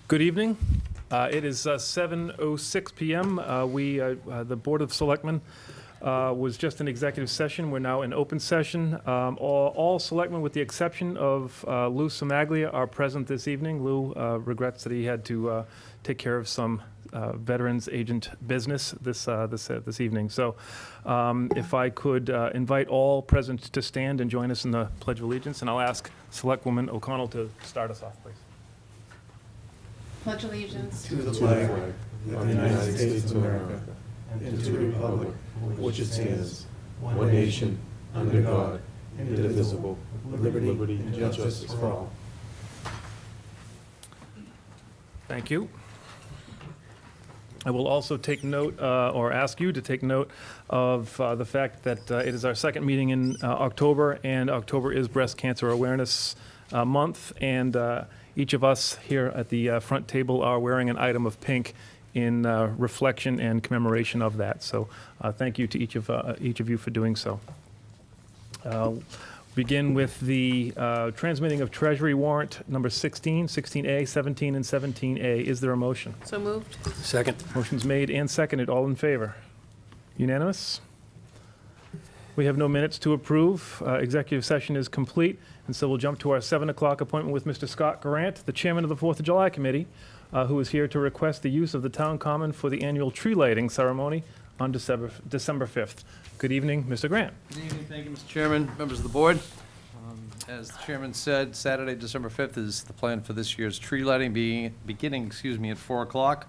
Good evening. It is 7:06 p.m. The Board of Selectmen was just in executive session. We're now in open session. All selectmen, with the exception of Lou Somaglia, are present this evening. Lou regrets that he had to take care of some veterans agent business this evening. So if I could invite all present to stand and join us in the Pledge of Allegiance, and I'll ask Selectwoman O'Connell to start us off, please. Pledge allegiance to the flag of the United States of America and to the republic for which it stands, one nation, under God, indivisible, with liberty and justice for all. Thank you. I will also take note, or ask you to take note of the fact that it is our second meeting in October, and October is Breast Cancer Awareness Month, and each of us here at the front table are wearing an item of pink in reflection and commemoration of that. So thank you to each of you for doing so. Begin with the transmitting of Treasury warrant number 16, 16A, 17, and 17A. Is there a motion? So moved. Second. Motion's made and seconded. All in favor? Unanimous? We have no minutes to approve. Executive session is complete, and so we'll jump to our 7 o'clock appointment with Mr. Scott Grant, the chairman of the 4th of July Committee, who is here to request the use of the town common for the annual tree lighting ceremony on December 5th. Good evening, Mr. Grant. Good evening. Thank you, Mr. Chairman, members of the board. As the chairman said, Saturday, December 5th is the plan for this year's tree lighting beginning at 4 o'clock.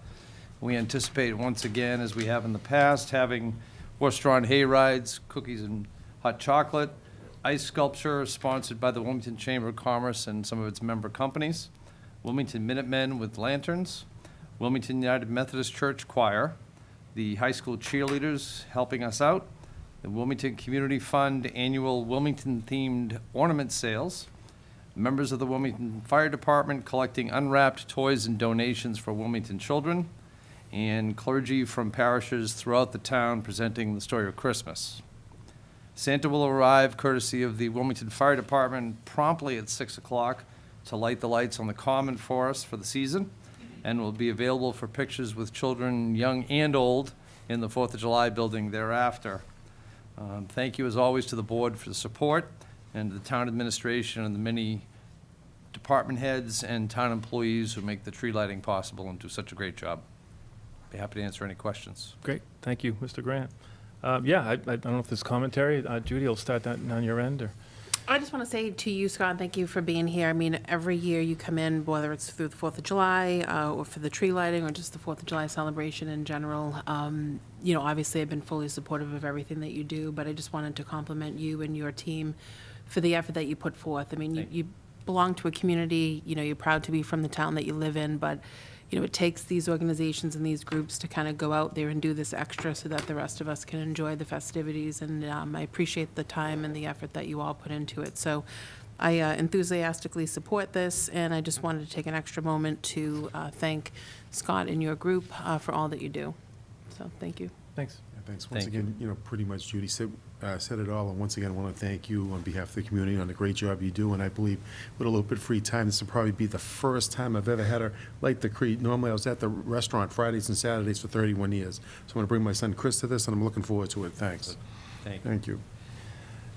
We anticipate once again, as we have in the past, having horse-drawn hay rides, cookies and hot chocolate, ice sculpture sponsored by the Wilmington Chamber of Commerce and some of its member companies, Wilmington Minutemen with lanterns, Wilmington United Methodist Church Choir, the high school cheerleaders helping us out, the Wilmington Community Fund annual Wilmington-themed ornament sales, members of the Wilmington Fire Department collecting unwrapped toys and donations for Wilmington children, and clergy from parishes throughout the town presenting the story of Christmas. Santa will arrive courtesy of the Wilmington Fire Department promptly at 6 o'clock to light the lights on the common for us for the season, and will be available for pictures with children, young and old, in the 4th of July building thereafter. Thank you, as always, to the board for the support, and the town administration and the many department heads and town employees who make the tree lighting possible and do such a great job. Be happy to answer any questions. Great. Thank you, Mr. Grant. I don't know if there's commentary. Judy, I'll start that on your end, or? I just want to say to you, Scott, thank you for being here. I mean, every year you come in, whether it's through the 4th of July or for the tree lighting or just the 4th of July celebration in general. Obviously I've been fully supportive of everything that you do, but I just wanted to compliment you and your team for the effort that you put forth. I mean, you belong to a community, you're proud to be from the town that you live in, but it takes these organizations and these groups to kind of go out there and do this extra so that the rest of us can enjoy the festivities. And I appreciate the time and the effort that you all put into it. So I enthusiastically support this, and I just wanted to take an extra moment to thank Scott and your group for all that you do. So thank you. Thanks. Yeah, thanks. Once Thank you. again, pretty much Judy said it all, and once again, I want to thank you on behalf of the community on the great job you do, and I believe with a little bit of free time, this will probably be the first time I've ever had her light the tree. Normally, I was at the restaurant Fridays and Saturdays for 31 years. So I'm going to bring my son Chris to this, and I'm looking forward to it. Thanks. Thank you. Thank you.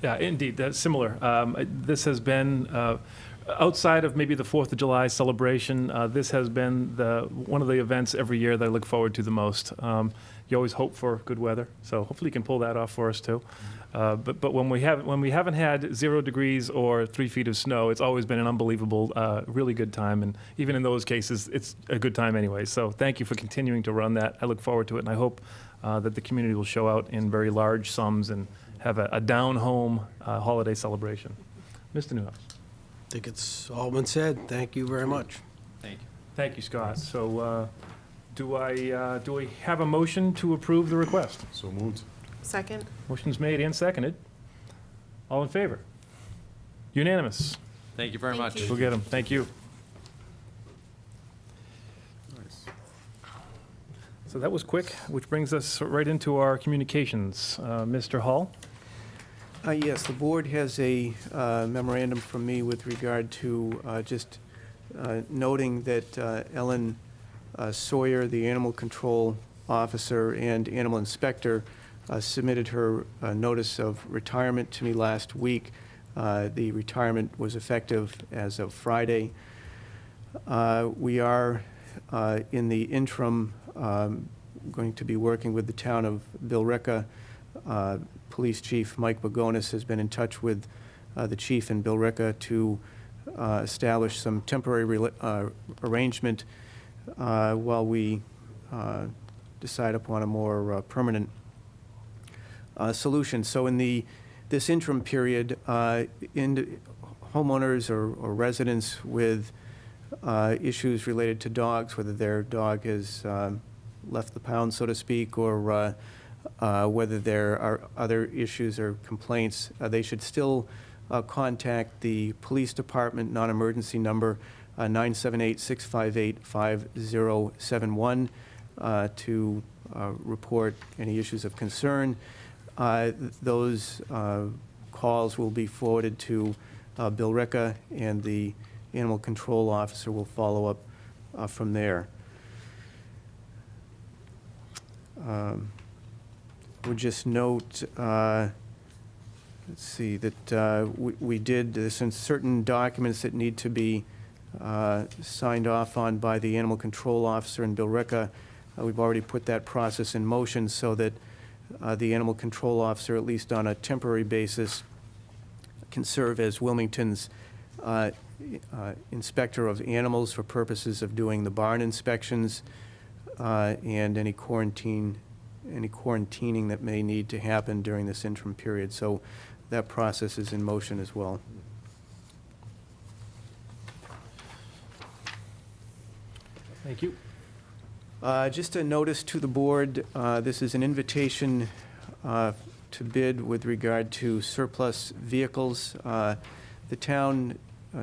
Yeah, indeed, that's similar. This has been, outside of maybe the 4th of July celebration, this has been one of the events every year that I look forward to the most. You always hope for good weather, so hopefully you can pull that off for us too. But when we haven't had 0 degrees or 3 feet of snow, it's always been an unbelievable, really good time. And even in those cases, it's a good time anyway. So thank you for continuing to run that. I look forward to it, and I hope that the community will show out in very large sums and have a down-home holiday celebration. Mr. Newhouse. I think it's all been said. Thank you very much. Thank you. Thank you, Scott. So do I have a motion to approve the request? So moved. Second. Motion's made and seconded. All in favor? Unanimous. Thank you very Thank much. you. We'll get them. Thank you. Nice. So that was quick, which brings us right into our communications. Mr. Hall? Yes, the board has a memorandum from me with regard to just noting that Ellen Sawyer, the animal control officer and animal inspector, submitted her notice of retirement to me last week. The retirement was effective as of Friday. We are, in the interim, going to be working with the town of Billerica. Police Chief Mike Bagonis has been in touch with the chief in Billerica to establish some temporary arrangement while we decide upon a more permanent solution. So in this interim period, homeowners or residents with issues related to dogs, whether their dog has left the pound, so to speak, or whether there are other issues or complaints, they should still contact the police department non-emergency number 978-658-5071 to report any issues of concern. Those calls will be forwarded to Bill Ricca, and the animal control officer will follow up from there. Would just note, let's see, that we did, there's some certain documents that need to be signed off on by the animal control officer and Bill Ricca. We've already put that process in motion so that the animal control officer, at least on a temporary basis, can serve as Wilmington's inspector of animals for purposes of doing the barn inspections and any quarantining that may need to happen during this interim period. So that process is in motion as well. Thank you. Just a notice to the board, this is an invitation to bid with regard to surplus vehicles. The town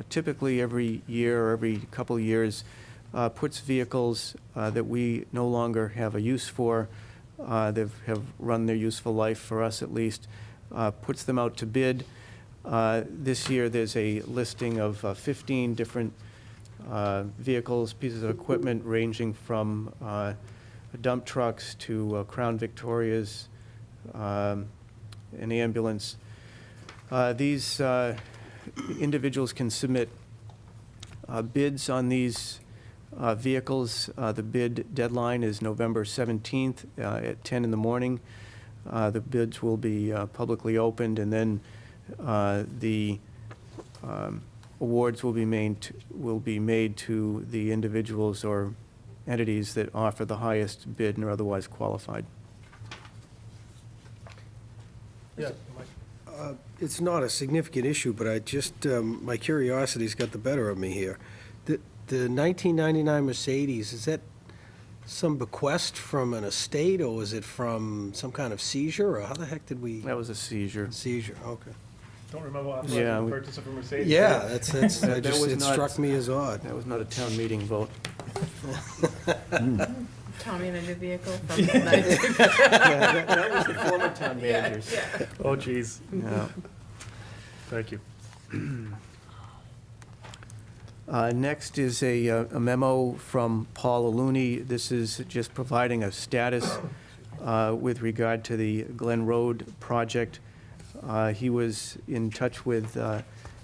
typically every year or every couple of years puts vehicles that we no longer have a use for, that have run their useful life for us at least, puts them out to bid. This year there's a listing of 15 different vehicles, pieces of equipment ranging from dump trucks to Crown Victorias, an ambulance. These individuals can submit bids on these vehicles. The bid deadline is November 17th at 10 in the morning. The bids will be publicly opened, and then the awards will be made to the individuals or entities that offer the highest bid and are otherwise qualified. Yeah. It's not a significant issue, but I just, my curiosity's got the better of me here. The 1999 Mercedes, is that some bequest from an estate, or was it from some kind of seizure, or how the heck did we? That was a seizure. Seizure, okay. Don't remember Yeah, the we- purchase of a Mercedes. Yeah, that's, That was it not- struck me as odd. That was not a town meeting vote. Tommy in a new vehicle from the night. Yeah, that was the former town managers. Oh, geez. Yeah. Thank you. Next is a memo from Paul Aluni. This is just providing a status with regard to the Glen Road project. He was in touch with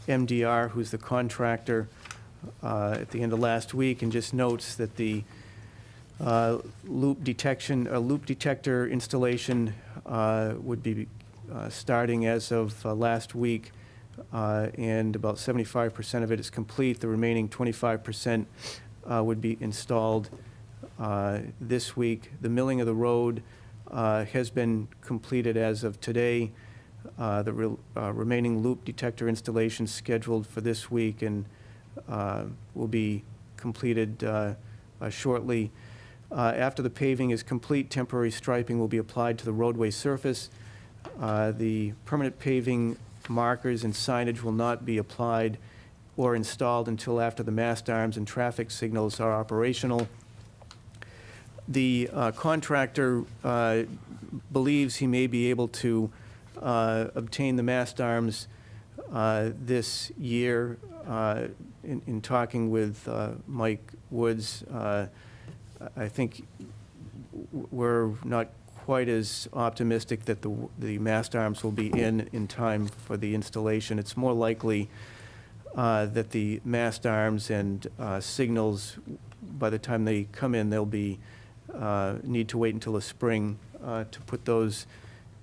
MDR, who's the contractor, at the end of last week, and just notes that the loop detector installation would be starting as of last week, and about 75% of it is complete. The remaining 25% would be installed this week. The milling of the road has been completed as of today. The remaining loop detector installation scheduled for this week and will be completed shortly. After the paving is complete, temporary striping will be applied to the roadway surface. The permanent paving markers and signage will not be applied or installed until after the mast arms and traffic signals are operational. The contractor believes he may be able to obtain the mast arms this year in talking with Mike Woods, I think we're not quite as optimistic that the mast arms will be in time for the installation. It's more likely that the mast arms and signals, by the time they come in, they'll be need to wait until the spring to put those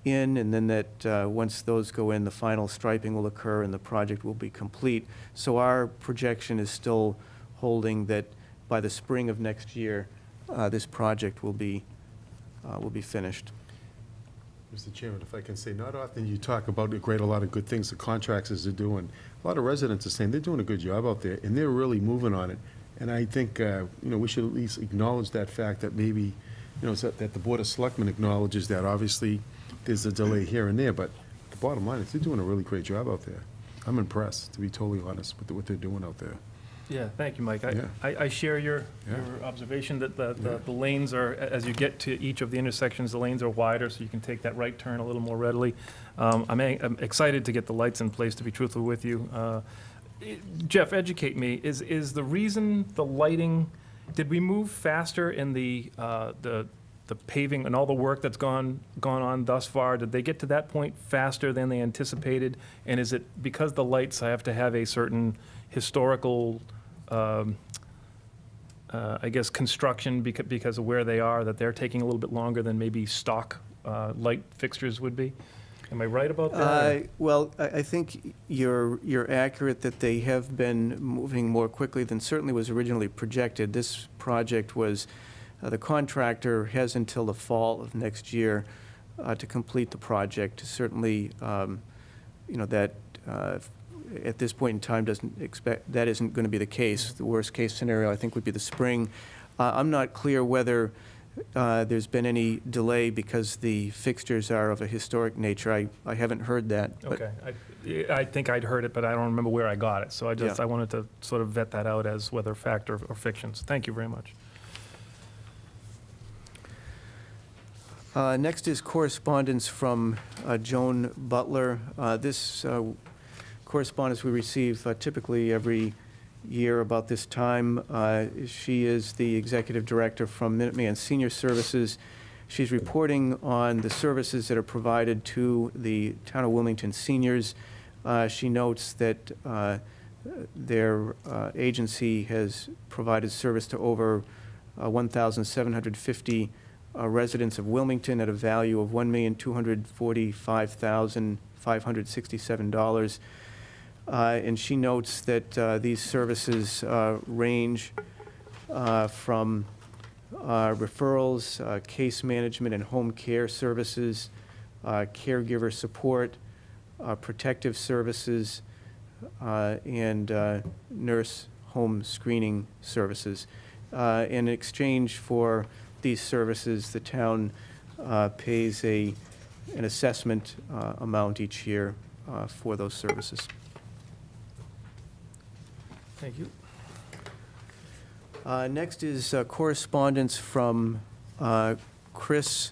in, and then that once those go in, the final striping will occur and the project will be complete. So our projection is still holding that by the spring of next year, this project will be finished. Mr. Chairman, if I can say, not often you talk about a lot of good things the contractors are doing. A lot of residents are saying they're doing a good job out there, and they're really moving on it. And I think, we should at least acknowledge that fact that maybe, that the Board of Selectmen acknowledges that. Obviously, there's a delay here and there, but the bottom line is they're doing a really great job out there. I'm impressed, to be totally honest, with what they're doing out there. Yeah, thank you, Mike. Yeah. I share your Yeah. observation that the Yeah. lanes are, as you get to each of the intersections, the lanes are wider, so you can take that right turn a little more readily. I'm excited to get the lights in place, to be truthful with you. Jeff, educate me. Is the reason the lighting, did we move faster in the paving and all the work that's gone on thus far? Did they get to that point faster than they anticipated? And is it because the lights have to have a certain historical, I guess, construction because of where they are, that they're taking a little bit longer than maybe stock light fixtures would be? Am I right about that? Well, I think you're accurate that they have been moving more quickly than certainly was originally projected. This project was, the contractor has until the fall of next year to complete the project. Certainly, that at this point in time doesn't expect, that isn't going to be the case. The worst case scenario, I think, would be the spring. I'm not clear whether there's been any delay because the fixtures are of a historic nature. I haven't heard that. But Okay. I think I'd heard it, but I don't remember where I got it. So I Yeah. wanted to sort of vet that out as whether fact or fiction. So thank you very much. Next is correspondence from Joan Butler. This correspondence we receive typically every year about this time. She is the executive director from Minuteman Senior Services. She's reporting on the services that are provided to the town of Wilmington seniors. She notes that their agency has provided service to over 1,750 residents of Wilmington at a value of $1,245,567. And she notes that these services range from referrals, case management and home care services, caregiver support, protective services, and nurse home screening services. In exchange for these services, the town pays an assessment amount each year for those services. Thank you. Next is correspondence from Chris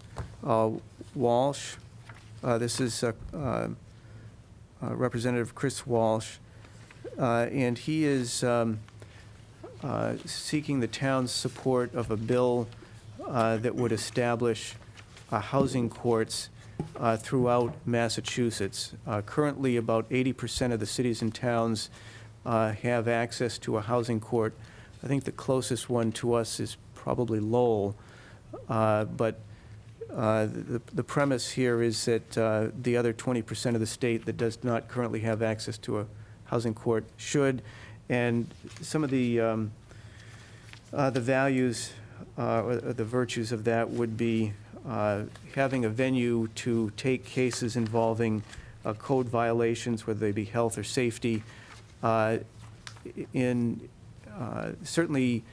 Walsh. This is Representative Chris Walsh, and he is seeking the town's support of a bill that would establish housing courts throughout Massachusetts. Currently, about 80% of the cities and towns have access to a housing court. I think the closest one to us is probably Lowell, but the premise here is that the other 20% of the state that does not currently have access to a housing court should, and some of the values or the virtues of that would be having a venue to take cases involving code violations, whether they be health or safety. Certainly,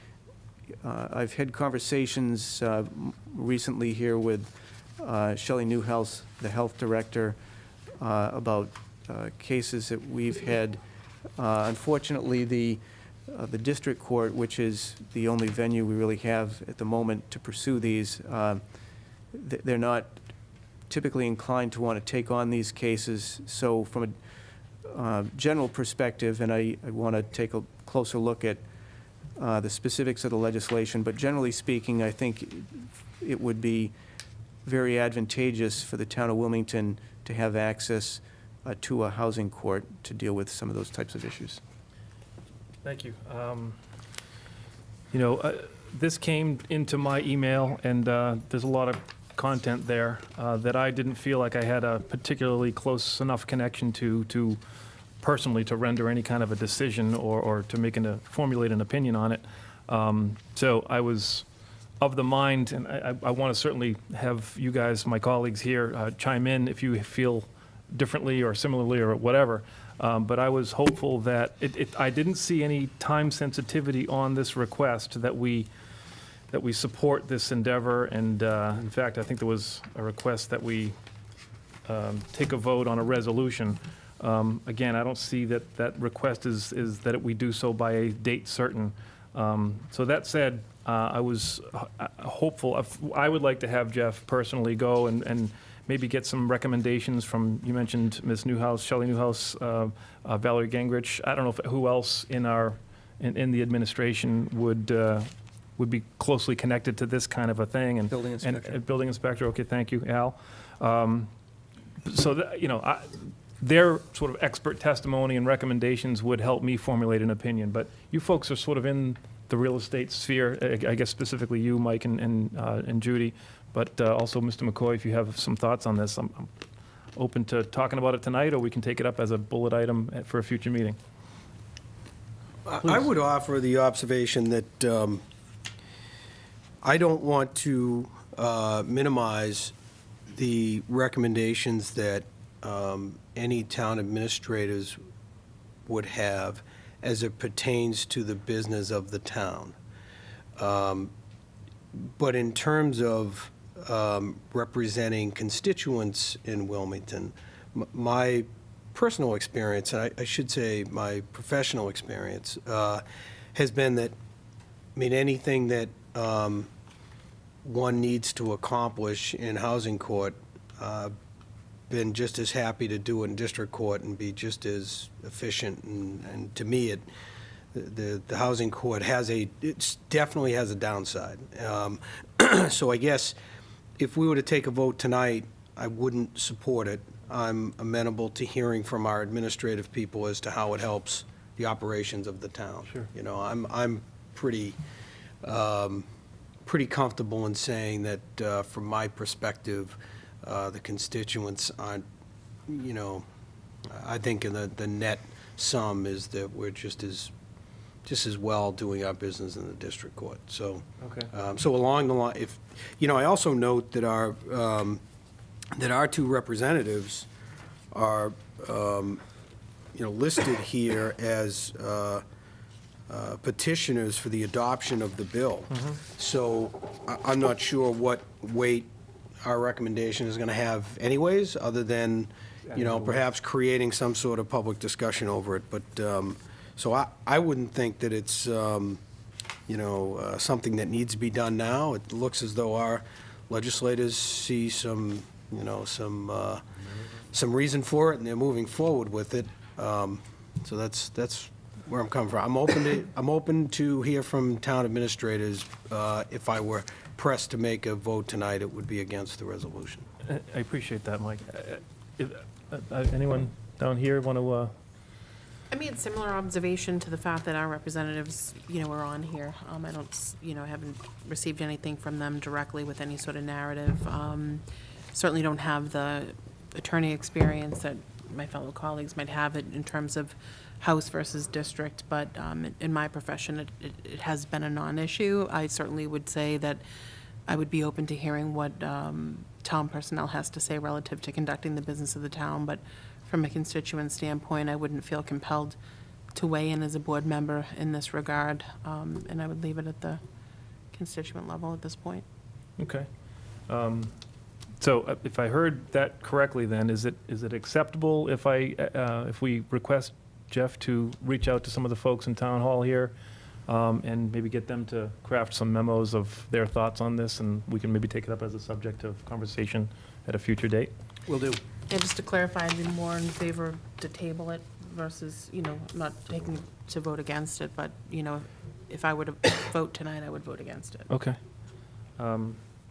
I've had conversations recently here with Shelley Newhouse, the health director, about cases that we've had. Unfortunately, the district court, which is the only venue we really have at the moment to pursue these, they're not typically inclined to want to take on these cases. So from general perspective, and I want to take a closer look at the specifics of the legislation, but generally speaking, I think it would be very advantageous for the town of Wilmington to have access to a housing court to deal with some of those types of issues. Thank you. This came into my email, and there's a lot of content there that I didn't feel like I had a particularly close enough connection to personally to render any kind of a decision or to formulate an opinion on it. So I was of the mind, and I want to certainly have you guys, my colleagues here, chime in if you feel differently or similarly or whatever. But I was hopeful that I didn't see any time sensitivity on this request that we support this endeavor. And in fact, I think there was a request that we take a vote on a resolution. Again, I don't see that request is that we do so by a date certain. So that said, I was hopeful. I would like to have Jeff personally go and maybe get some recommendations from, you mentioned Ms. Newhouse, Shelley Newhouse, Valerie Gingrich. I don't know who else in the administration would be closely connected to this kind of a thing. And Building inspector. And building inspector, okay, thank you, Al. So, their sort of expert testimony and recommendations would help me formulate an opinion. But you folks are sort of in the real estate sphere, I guess specifically you, Mike, and Judy, but also Mr. McCoy, if you have some thoughts on this, I'm open to talking about it tonight, or we can take it up as a bullet item for a future meeting. I would offer the observation that I don't want to minimize the recommendations that any town administrators would have as it pertains to the business of the town. But in terms of representing constituents in Wilmington, my personal experience, and I should say my professional experience, has been that, anything that one needs to accomplish in housing court, been just as happy to do it in district court and be just as efficient. And to me, the housing court definitely has a downside. So I guess if we were to take a vote tonight, I wouldn't support it. I'm amenable to hearing from our administrative people as to how it helps the operations of the town. Sure. I'm pretty comfortable in saying that from my perspective, the constituents aren't, I think in the net sum is that we're just as well doing our business in the district court. So, Okay. so along the line, I also note that our two representatives are, listed here as petitioners for the adoption of the bill. So I'm not sure what weight our recommendation is going to have anyways, other than, perhaps creating some sort of public discussion over it. But, so I wouldn't think that it's, something that needs to be done now. It looks as though our legislators see some reason for it, and they're moving forward with it. So that's where I'm coming from. I'm open to hear from town administrators. If I were pressed to make a vote tonight, it would be against the resolution. I appreciate that, Mike. Anyone down here want to? I made similar observation to the fact that our representatives, were on here. I don't, I haven't received anything from them directly with any sort of narrative. Certainly don't have the attorney experience that my fellow colleagues might have it in terms of house versus district, but in my profession, it has been a non-issue. I certainly would say that I would be open to hearing what town personnel has to say relative to conducting the business of the town, but from a constituent standpoint, I wouldn't feel compelled to weigh in as a board member in this regard, and I would leave it at the constituent level at this point. Okay. So if I heard that correctly, then is it acceptable if we request Jeff to reach out to some of the folks in town hall here and maybe get them to craft some memos of their thoughts on this, and we can maybe take it up as a subject of conversation at a future date? Will do. And just to clarify, I'd be more in favor to table it versus, you know, I'm not taking to vote against it, but, you know, if I were to vote tonight, I would vote against it. Okay.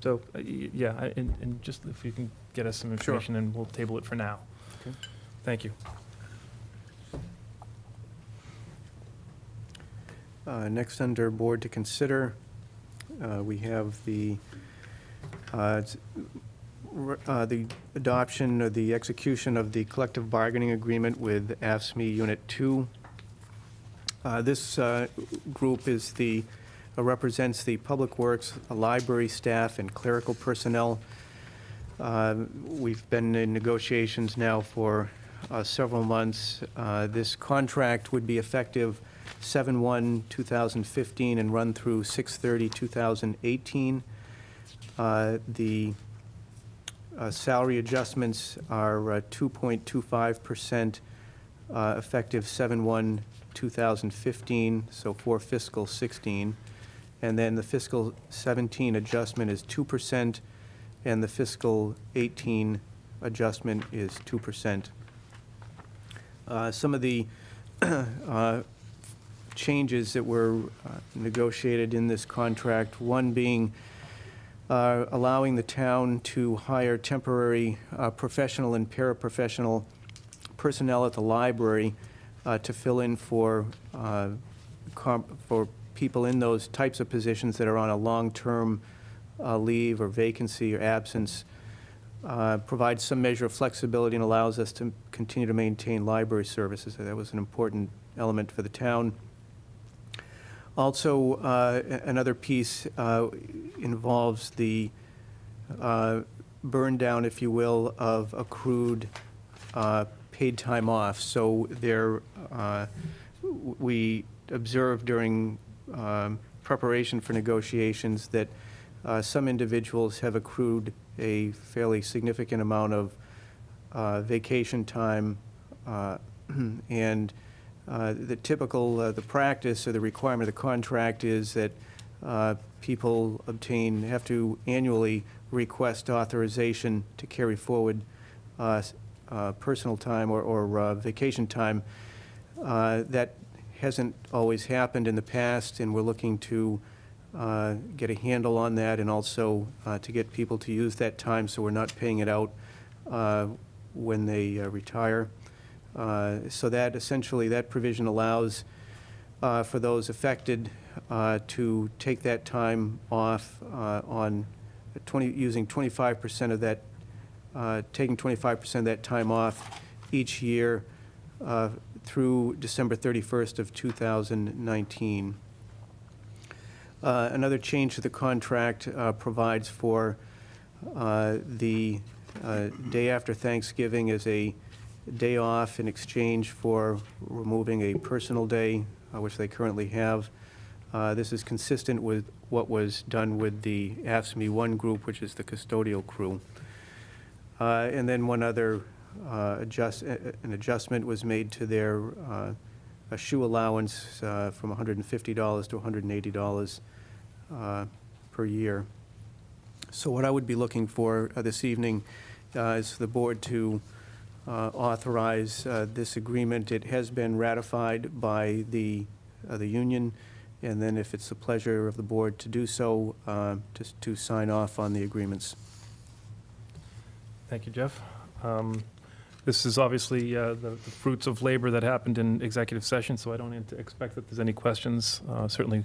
So, yeah, and just if you can get us some information, and we'll table it for now. Okay. Thank you. Next, under board to consider, we have the adoption or the execution of the collective bargaining agreement with AFSCME Unit 2. This group is represents the public works, library staff, and clerical personnel. We've been in negotiations now for several months. This contract would be effective 7/1/2015 and run through 6/30/2018. The salary adjustments are 2.25% effective 7/1/2015, so for fiscal 16. And then the fiscal 17 adjustment is 2%, and the fiscal 18 adjustment is 2%. Some of the changes that were negotiated in this contract, one being allowing the town to hire temporary professional and paraprofessional personnel at the library to fill in for people in those types of positions that are on a long-term leave or vacancy or absence, provides some measure of flexibility and allows us to continue to maintain library services. So that was an important element for the town. Also, another piece involves the burn down, if you will, of accrued paid time off. So we observed during preparation for negotiations that some individuals have accrued a fairly significant amount of vacation time, and the practice or the requirement of the contract is that people have to annually request authorization to carry forward personal time or vacation time. That hasn't always happened in the past, and we're looking to get a handle on that, and also to get people to use that time so we're not paying it out when they retire. So that essentially, that provision allows for those affected to take that time off using 25% of that, taking 25% of that time off each year through December 31st of 2019. Another change to the contract provides for the day after Thanksgiving as a day off in exchange for removing a personal day, which they currently have. This is consistent with what was done with the AFSCME 1 group, which is the custodial crew. And then one other adjustment was made to their a shoe allowance from $150 to $180 per year. So what I would be looking for this evening is the board to authorize this agreement. It has been ratified by the union, and then if it's the pleasure of the board to do so, to sign off on the agreements. Thank you, Jeff. This is obviously the fruits of labor that happened in executive session, so I don't expect that there's any questions. Certainly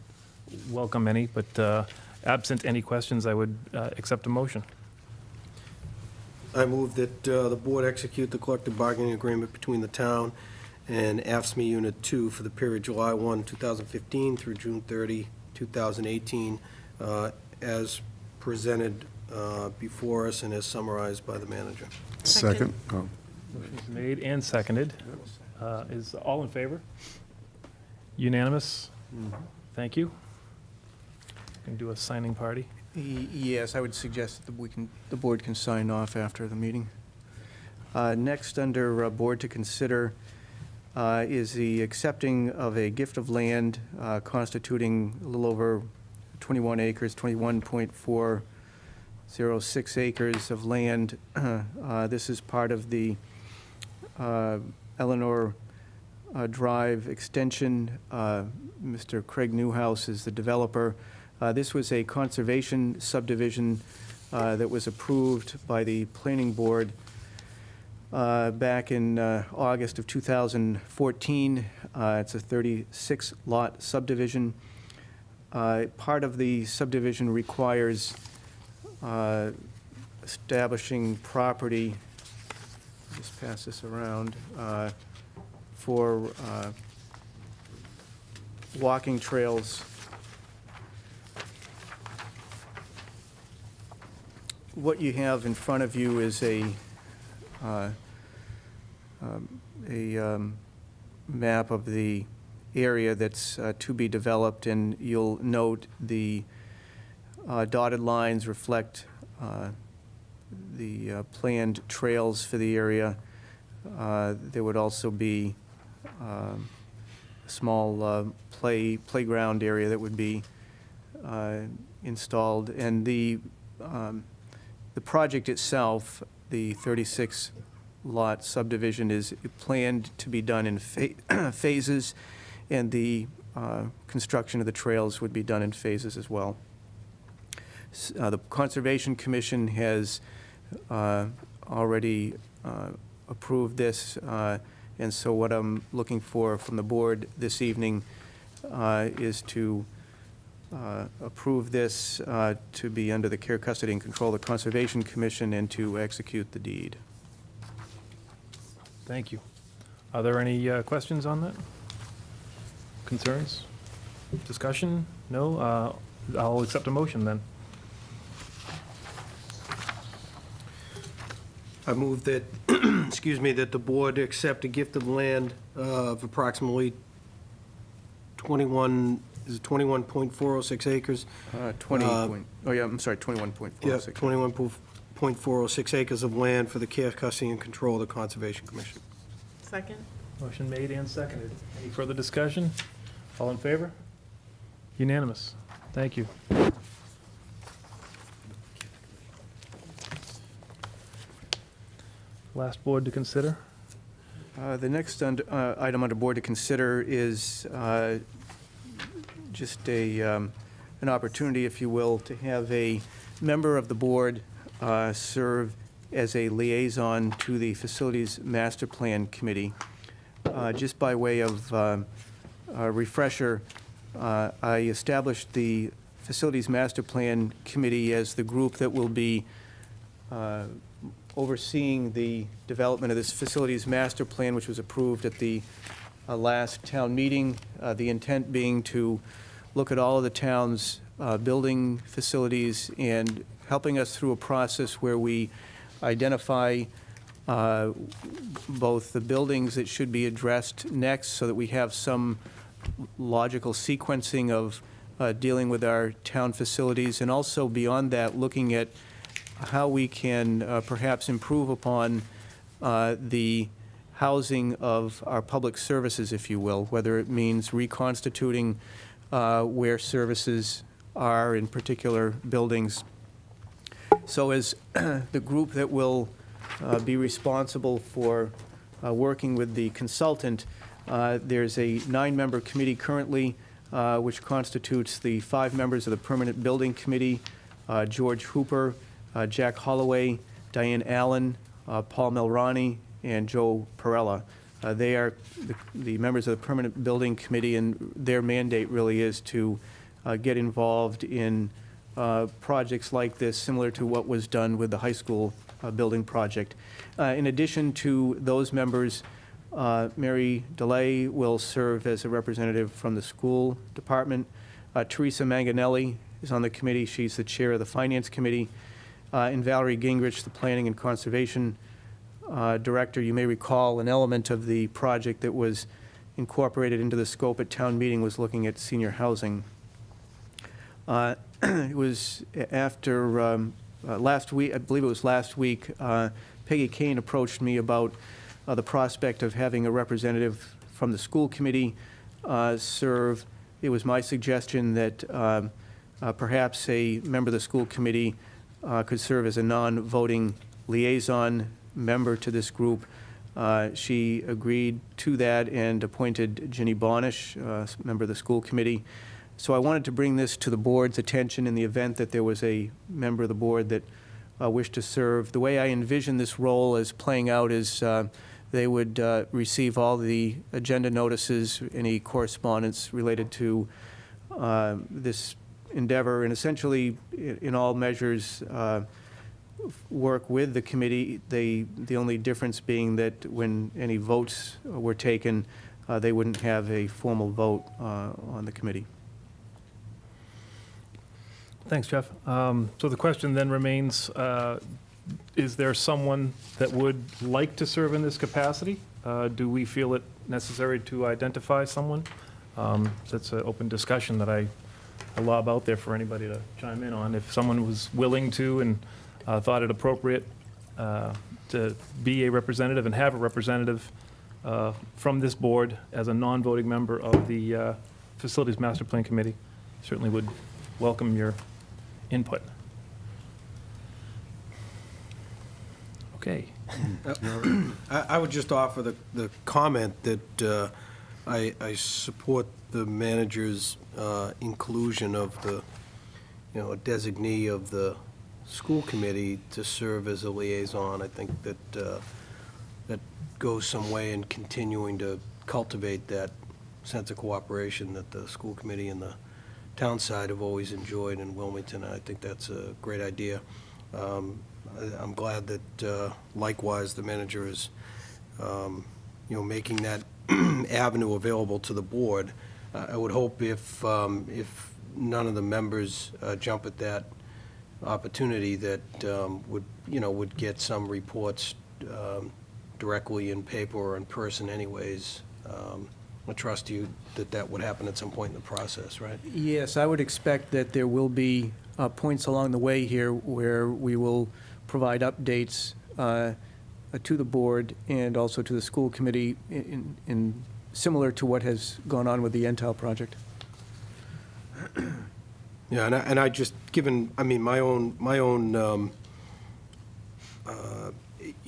welcome any, but absent any questions, I would accept a motion. I move that the board execute the collective bargaining agreement between the town and AFSCME Unit 2 for the period July 1, 2015 through June 30, 2018, as presented before us and as summarized by the manager. Second. Oh. Motion's made and seconded. Is all in favor? Unanimous? Thank you. Can do a signing party. Yes, I would suggest that the board can sign off after the meeting. Next, under board to consider, is the accepting of a gift of land constituting a little over 21 acres, 21.406 acres of land. This is part of the Eleanor Drive extension. Mr. Craig Newhouse is the developer. This was a conservation subdivision that was approved by the planning board back in August of 2014. It's a 36-lot subdivision. Part of the subdivision requires establishing property, just pass this around, for walking trails. What you have in front of you is a map of the area that's to be developed, and you'll note the dotted lines reflect the planned trails for the area. There would also be a small playground area that would be installed, and the project itself, the 36-lot subdivision, is planned to be done in phases, and the construction of the trails would be done in phases as well. The Conservation Commission has already approved this, and so what I'm looking for from the board this evening is to approve this to be under the care, custody, and control of the Conservation Commission and to execute the deed. Thank you. Are there any questions on that? Concerns? Discussion? No? I'll accept a motion then. I move that, excuse me, that the board accept a gift of land of approximately 21.406 acres. 21.406. Yeah, 21.406 acres of land for the care, custody, and control of the Conservation Commission. Second? Motion made and seconded. Any further discussion? All in favor? Unanimous. Thank you. Last board to consider? The next item under board to consider is just an opportunity, if you will, to have a member of the board serve as a liaison to the Facilities Master Plan Committee. Just by way of a refresher, I established the Facilities Master Plan Committee as the group that will be overseeing the development of this Facilities Master Plan, which was approved at the last town meeting. The intent being to look at all of the town's building facilities and helping us through a process where we identify both the buildings that should be addressed next so that we have some logical sequencing of dealing with our town facilities, and also beyond that, looking at how we can perhaps improve upon the housing of our public services, if you will, whether it means reconstituting where services are in particular buildings. So as the group that will be responsible for working with the consultant, there's a 9-member committee currently, which constitutes the 5 members of the Permanent Building Committee, George Hooper, Jack Holloway, Diane Allen, Paul Melrani, and Joe Perella. They are the members of the Permanent Building Committee, and their mandate really is to get involved in projects like this, similar to what was done with the high school building project. In addition to those members, Mary DeLay will serve as a representative from the school department. Teresa Manganelli is on the committee. She's the chair of the Finance Committee. And Valerie Gingrich, the Planning and Conservation Director. You may recall an element of the project that was incorporated into the scope at town meeting was looking at senior housing. It was after last week, I believe it was last week, Peggy Kane approached me about the prospect of having a representative from the school committee serve. It was my suggestion that perhaps a member of the school committee could serve as a non-voting liaison member to this group. She agreed to that and appointed Ginny Bonish, member of the school committee. So I wanted to bring this to the board's attention in the event that there was a member of the board that wished to serve. The way I envision this role as playing out is they would receive all the agenda notices, any correspondence related to this endeavor, and essentially, in all measures, work with the committee. The only difference being that when any votes were taken, they wouldn't have a formal vote on the committee. Thanks, Jeff. So the question then remains, is there someone that would like to serve in this capacity? Do we feel it necessary to identify someone? That's an open discussion that I lob out there for anybody to chime in on. If someone was willing to and thought it appropriate to be a representative and have a representative from this board as a non-voting member of the Facilities Master Plan Committee, certainly would welcome your input. Okay. I would just offer the comment that I support the manager's inclusion of the, a designee of the school committee to serve as a liaison. I think that that goes some way in continuing to cultivate that sense of cooperation that the school committee and the town side have always enjoyed in Wilmington. I think that's a great idea. I'm glad that likewise the manager is, making that avenue available to the board. I would hope if none of the members jump at that opportunity, that would get some reports directly in paper or in person anyways. I trust you that would happen at some point in the process, right? Yes, I would expect that there will be points along the way here where we will provide updates to the board and also to the school committee in similar to what has gone on with the Entel project. Yeah, and I just, given, my own,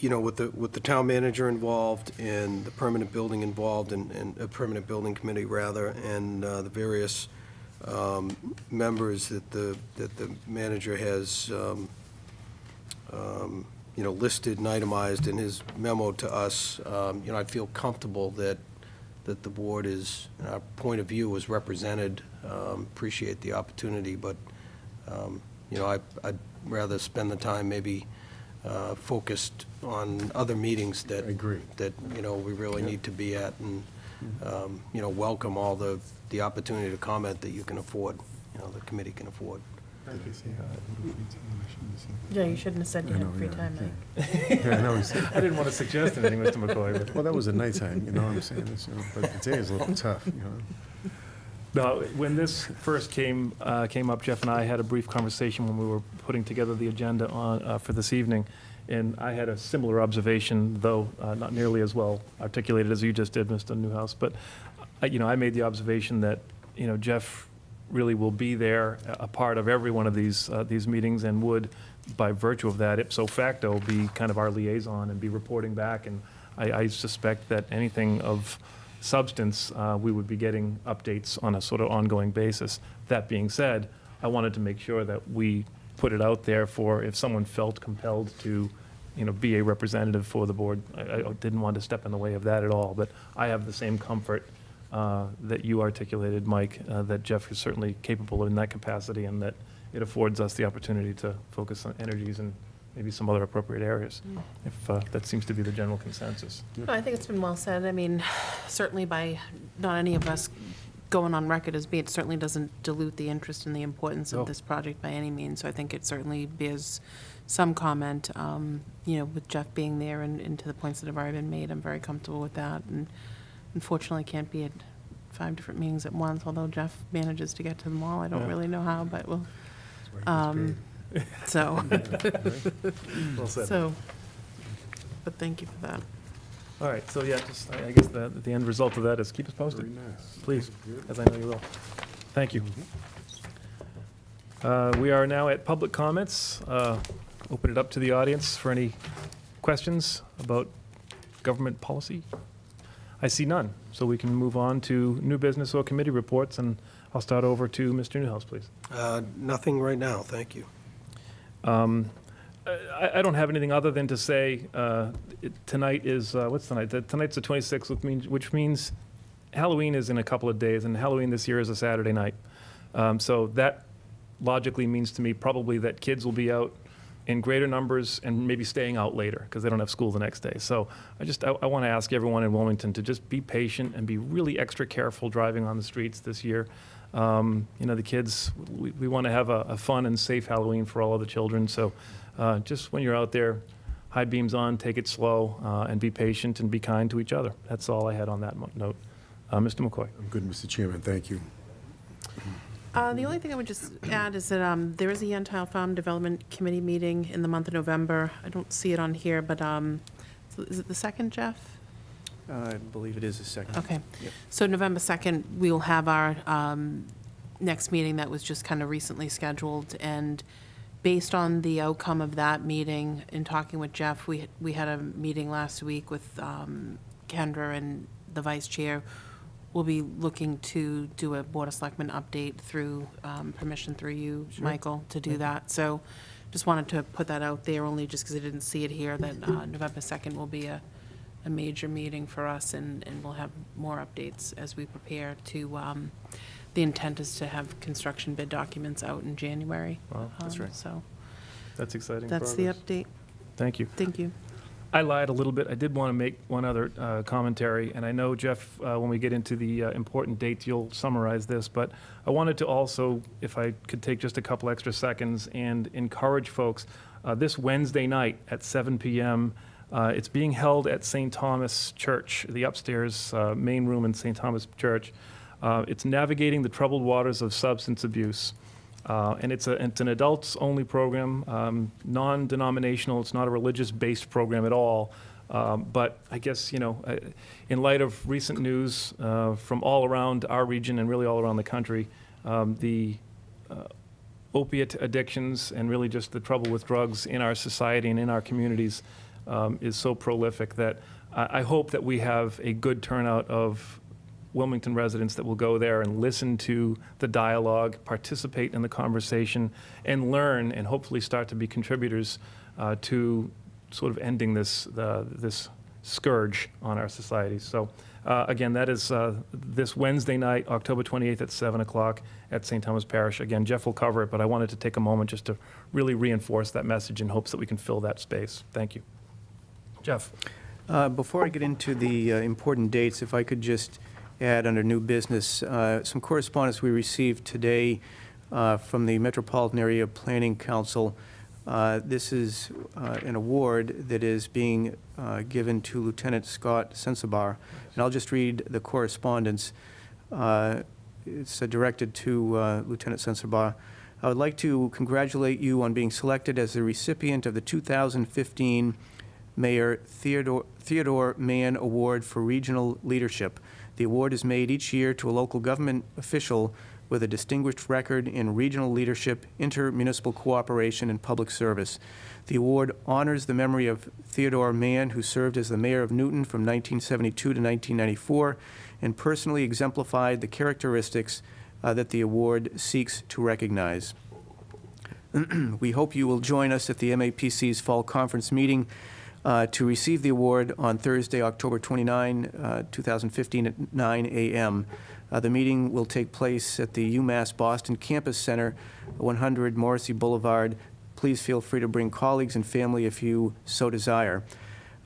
with the town manager involved and the permanent building involved and a permanent building committee rather, and the various members that the manager has, listed and itemized in his memo to us, I feel comfortable that the board is, our point of view is represented. Appreciate the opportunity, but, I'd rather spend the time maybe focused on other meetings that. I agree. That, we really need to be at, and, welcome all the opportunity to comment that you can afford, the committee can afford. Yeah, you shouldn't have said you I had know, free yeah, time, yeah. Mike. Yeah, I know, he's- I didn't want to suggest anything, Mr. McCoy, but well, that was at nighttime, you know what I'm saying? It's, but the day is a little tough, no, when this first came up, Jeff and I had a brief conversation when we were putting together the agenda on, for this evening, and I had a similar observation, though not nearly as well articulated as you just did, Mr. Newhouse, but, I made the observation that, Jeff really will be there, a part of every one of these meetings, and would, by virtue of that, ipso facto, be kind of our liaison and be reporting back, and I suspect that anything of substance, we would be getting updates on a sort of ongoing basis. That being said, I wanted to make sure that we put it out there for if someone felt compelled to, be a representative for the board. I didn't want to step in the way of that at all, but I have the same comfort that you articulated, Mike, that Jeff is certainly capable in that capacity, and that it affords us the opportunity to focus on energies and maybe some other appropriate areas, if that seems to be the general consensus. No, I think it's been well said. I mean, certainly by not any of us going on record as being, it certainly doesn't dilute the interest and the importance No. of this project by any means. So I think it certainly bears some comment, with Jeff being there and to the points that have already been made. I'm very comfortable with that. And unfortunately, can't be at 5 different meetings at once, although Jeff manages to get to them all. I don't Yeah. really know how, but we'll, so, Well said. so, but thank you for that. All right, so yeah, just, I guess the end result of that is keep us posted, Very nice. please, as I know you will. Thank you. We are now at public comments. Open it up to the audience for any questions about government policy? I see none, so we can move on to new business or committee reports, and I'll start over to Mr. Newhouse, please. Nothing right now, thank you. I don't have anything other than to say tonight is, what's tonight? Tonight's the 26th, which means Halloween is in a couple of days, and Halloween this year is a Saturday night. So that logically means to me probably that kids will be out in greater numbers and maybe staying out later because they don't have school the next day. So I want to ask everyone in Wilmington to just be patient and be really extra careful driving on the streets this year. The kids, we want to have a fun and safe Halloween for all of the children. So just when you're out there, high beams on, take it slow, and be patient and be kind to each other. That's all I had on that note. Mr. McCoy. I'm good, Mr. Chairman, thank you. The only thing I would just add is that there is a Yentile Farm Development Committee meeting in the month of November. I don't see it on here, but is it the 2nd, Jeff? I believe it is the second. Okay. Yep. So November 2nd, we will have our next meeting that was just kind of recently scheduled. And based on the outcome of that meeting, in talking with Jeff, we had a meeting last week with Kendra and the vice chair. We'll be looking to do a Board of Selectmen update through permission through you, Michael, to do that. So just wanted to put that out there, only just because I didn't see it here, that November 2nd will be a major meeting for us, and we'll have more updates as we prepare to, the intent is to have construction bid documents out in January. Wow, that's right. So That's exciting that's the progress. update. Thank you. Thank you. I lied a little bit. I did want to make one other commentary, and I know, Jeff, when we get into the important dates, you'll summarize this, but I wanted to also, if I could take just a couple extra seconds and encourage folks, this Wednesday night at 7 p.m., it's being held at St. Thomas Church, the upstairs main room in St. Thomas Church. It's Navigating the Troubled Waters of Substance Abuse. And it's an adults-only program, non-denominational. It's not a religious-based program at all. But I guess, in light of recent news from all around our region and really all around the country, the opiate addictions and really just the trouble with drugs in our society and in our communities is so prolific that I hope that we have a good turnout of Wilmington residents that will go there and listen to the dialogue, participate in the conversation, and learn, and hopefully start to be contributors to sort of ending this scourge on our society. So again, that is this Wednesday night, October 28th at 7 o'clock at St. Thomas Parish. Again, Jeff will cover it, but I wanted to take a moment just to really reinforce that message in hopes that we can fill that space. Thank you. Jeff. Before I get into the important dates, if I could just add under new business, some correspondence we received today from the Metropolitan Area Planning Council. This is an award that is being given to Lieutenant Scott Sensabar, and I'll just read the correspondence. It's directed to Lieutenant Sensabar. I would like to congratulate you on being selected as the recipient of the 2015 Mayor Theodore Mann Award for Regional Leadership. The award is made each year to a local government official with a distinguished record in regional leadership, intermunicipal cooperation, and public service. The award honors the memory of Theodore Mann, who served as the mayor of Newton from 1972 to 1994, and personally exemplified the characteristics that the award seeks to recognize. We hope you will join us at the MAPC's Fall Conference meeting to receive the award on Thursday, October 29, 2015 at 9 a.m. The meeting will take place at the UMass Boston Campus Center, 100 Morrissey Boulevard. Please feel free to bring colleagues and family if you so desire.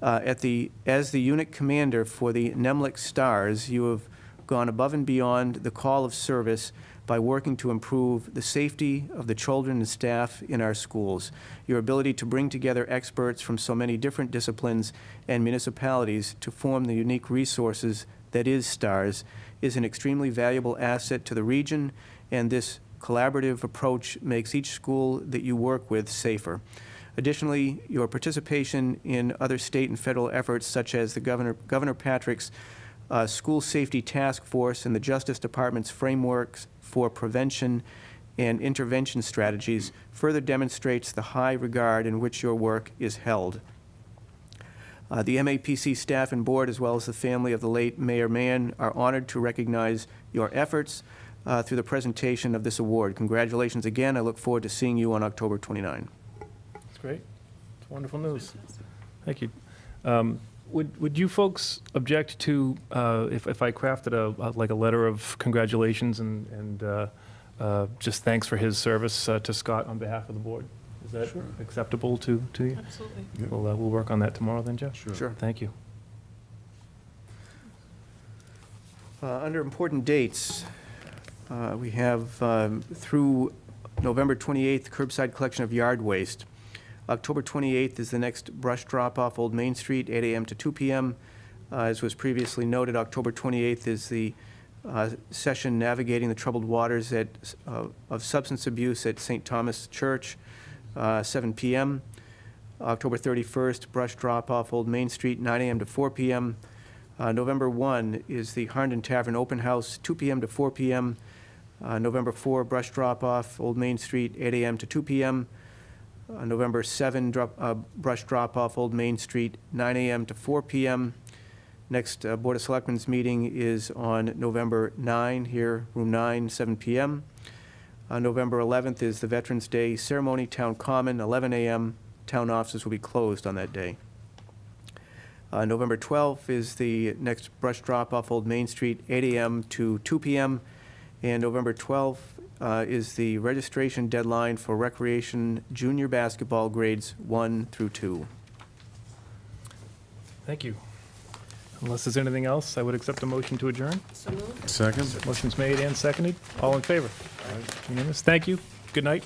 As the unit commander for the Nemlik Stars, you have gone above and beyond the call of service by working to improve the safety of the children and staff in our schools. Your ability to bring together experts from so many different disciplines and municipalities to form the unique resources that is STARS is an extremely valuable asset to the region, and this collaborative approach makes each school that you work with safer. Additionally, your participation in other state and federal efforts, such as the Governor Patrick's School Safety Task Force and the Justice Department's frameworks for prevention and intervention strategies, further demonstrates the high regard in which your work is held. The MAPC staff and board, as well as the family of the late Mayor Mann, are honored to recognize your efforts through the presentation of this award. Congratulations again. I look forward to seeing you on October 29. That's great. It's wonderful news. Thank you. Would you folks object to if I crafted like a letter of congratulations and just thanks for his service to Scott on behalf of the board? Is that acceptable to you? Absolutely. We'll work on that tomorrow then, Jeff? Sure. Thank you. Under important dates, we have through November 28th, curbside collection of yard waste. October 28th is the next brush drop-off Old Main Street, 8 a.m. to 2 p.m. As was previously noted, October 28th is the session Navigating the Troubled Waters of Substance Abuse at St. Thomas Church, 7 p.m. October 31st, brush drop-off Old Main Street, 9 a.m. to 4 p.m. November 1 is the Harnden Tavern Open House, 2 p.m. to 4 p.m. November 4, brush drop-off Old Main Street, 8 a.m. to 2 p.m. November 7, brush drop-off Old Main Street, 9 a.m. to 4 p.m. Next Board of Selectmen's meeting is on November 9, here, room 9, 7 p.m. November 11th is the Veterans Day ceremony, Town Common, 11 a.m. Town offices will be closed on that day. November 12th is the next brush drop-off Old Main Street, 8 a.m. to 2 p.m. And November 12th is the registration deadline for recreation junior basketball grades 1 through 2. Thank you. Unless there's anything else, I would accept a motion to adjourn. So moved. Second? Motion's made and seconded. All in favor? Unanimous. Thank you. Good night.